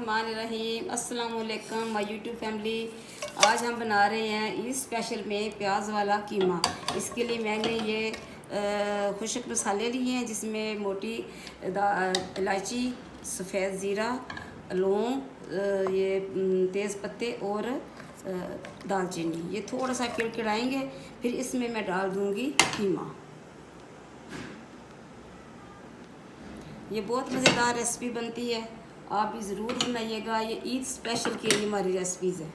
बिस्मिल्लाहिर्रहमानिर्रहीम। अस्सलाम वालेकुम माय यूट्यूब फैमिली। आज हम बना रहे हैं ईद स्पेशल में प्याज वाला कीमा। इसके लिए मैंने ये खुशक मसाले लिए हैं, जिसमें मोटी इलायची, सफ़ेद ज़ीरा, लौंग, ये तेज़ पत्ते और दालचीनी। ये थोड़ा सा किड़किड़ाएंगे, फिर इसमें मैं डाल दूँगी कीमा। ये बहुत मज़ेदार रेसिपी बनती है, आप भी ज़रूर बनाइएगा। ये ईद स्पेशल के लिए हमारी रेसिपीज़ है।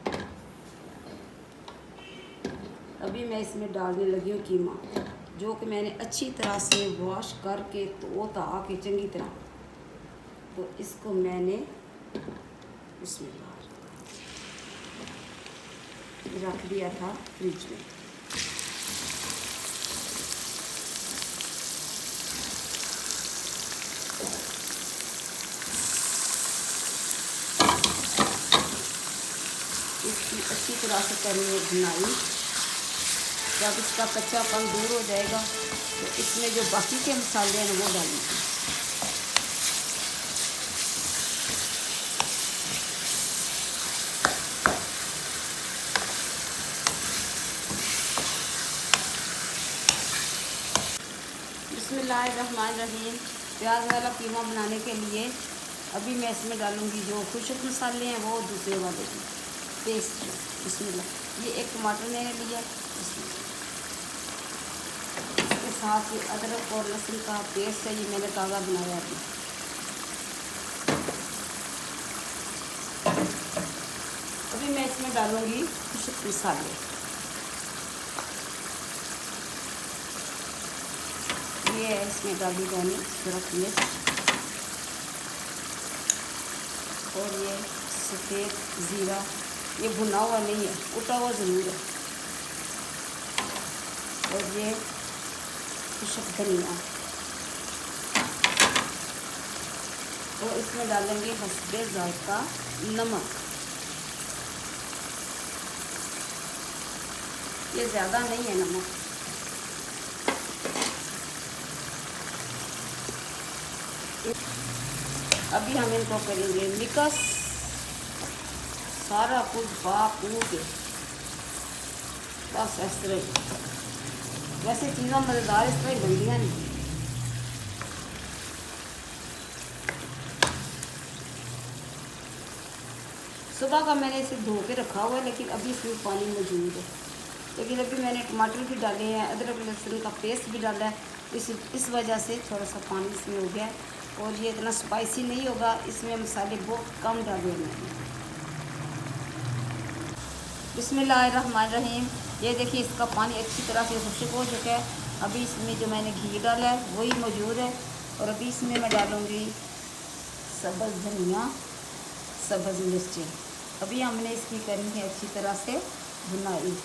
अभी मैं इसमें डालने लगी हूँ कीमा, जो कि मैंने अच्छी तरह से वॉश करके धो धा के चंगी तरह, तो इसको मैंने इसमें रख दिया था फ्रिज में। इसकी अच्छी तरह से करनी है भुनाई। जब इसका कच्चापन दूर हो जाएगा तो इसमें जो बाकी के मसाले हैं वो डालेंगे। बिस्मिल्लाहिर्रहमानिर्रहीम। प्याज वाला कीमा बनाने के लिए अभी मैं इसमें डालूँगी जो खुशक मसाले हैं, वो दूसरे वाले की पेस्ट। बिस्मिल्लाह। ये एक टमाटर मैंने लिया, इसके साथ ये अदरक और लहसुन का पेस्ट है, ये मैंने ताज़ा बनाया अभी। अभी मैं इसमें डालूँगी खुशक मसाले। ये है इसमें डाली जानी अदरक, मिर्च और ये सफ़ेद ज़ीरा। ये भुना हुआ नहीं है, उटा हुआ ज़रूर है। और ये खुशक धनिया, और इसमें डालेंगे हस्बे ज़ायक़ा नमक। ये ज़्यादा नहीं है नमक। अभी हम इनको करेंगे मिक्स, सारा कुछ बाकू के, बस इस तरह ही। वैसे चीज़ें मज़ेदार इस तरह ही बनदियाँ नहीं। सुबह का मैंने इसे धो के रखा हुआ है, लेकिन अभी इसमें पानी मौजूद है। लेकिन अभी मैंने टमाटर भी डाले हैं, अदरक लहसुन का पेस्ट भी डाला है, इस वजह से थोड़ा सा पानी इसमें हो गया है। और ये इतना स्पाइसी नहीं होगा, इसमें मसाले बहुत कम डाले हैं। बिस्मिल्लाहिर्रहमानिर्रहीम। ये देखिए इसका पानी अच्छी तरह से खुश्क हो चुका है। अभी इसमें जो मैंने घी डाला है वही मौजूद है। और अभी इसमें मैं डालूँगी सब्ज़ धनिया, सब्ज़ मिर्चें। अभी हमने इसकी करनी है अच्छी तरह से भुनाई।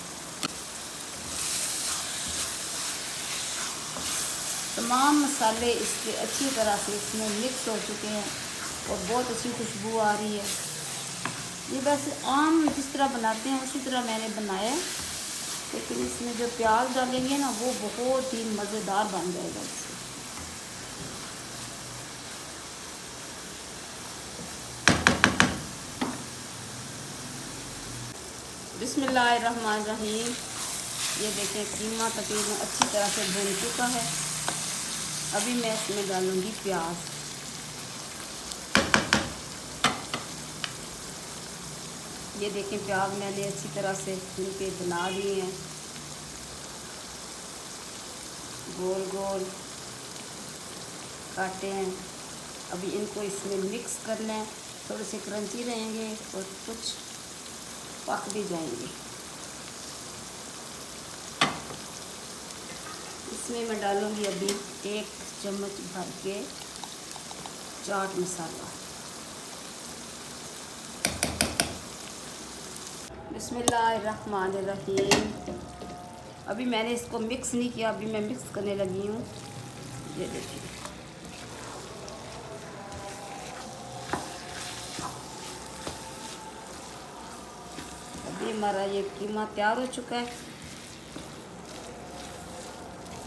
तमाम मसाले इसके अच्छी तरह से इसमें मिक्स हो चुके हैं और बहुत अच्छी खुशबू आ रही है। ये बस आम जिस तरह बनाते हैं उसी तरह मैंने बनाया है, लेकिन इसमें जो प्याज डालेंगे ना वो बहुत ही मज़ेदार बन जाएगा इससे। बिस्मिल्लाहिर्रहमानिर्रहीम। ये देखें कीमा तकरीबन अच्छी तरह से भून चुका है। अभी मैं इसमें डालूँगी प्याज। ये देखें प्याज मैंने अच्छी तरह से भून के बना लिए हैं, गोल गोल काटे हैं। अभी इनको इसमें मिक्स करना है, थोड़े से क्रंची रहेंगे और कुछ पक भी जाएंगे। इसमें मैं डालूँगी अभी 1 चम्मच भर के चाट मसाला। बिस्मिल्लाहिर्रहमानिर्रहीम। अभी मैंने इसको मिक्स नहीं किया, अभी मैं मिक्स करने लगी हूँ। ये देखिए अभी हमारा ये कीमा तैयार हो चुका है।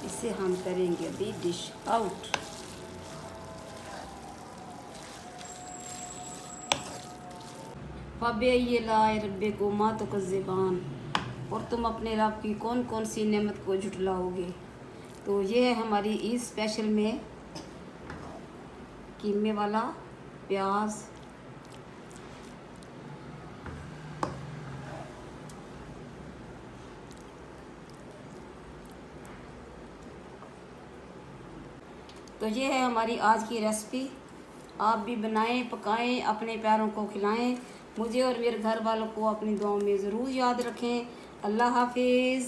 इसे हम करेंगे अभी डिश आउट। फ़बे ये लाए रब्बे को माँ तो ज़बान, और तुम अपने रब की कौन कौन सी नेमत को झुटलाओगे। तो ये है हमारी ईद स्पेशल में कीमे वाला प्याज। तो ये है हमारी आज की रेसिपी। आप भी बनाएं, पकाएं, अपने प्यारों को खिलाएं। मुझे और मेरे घर वालों को अपनी दुआओं में ज़रूर याद रखें। अल्लाह हाफिज़।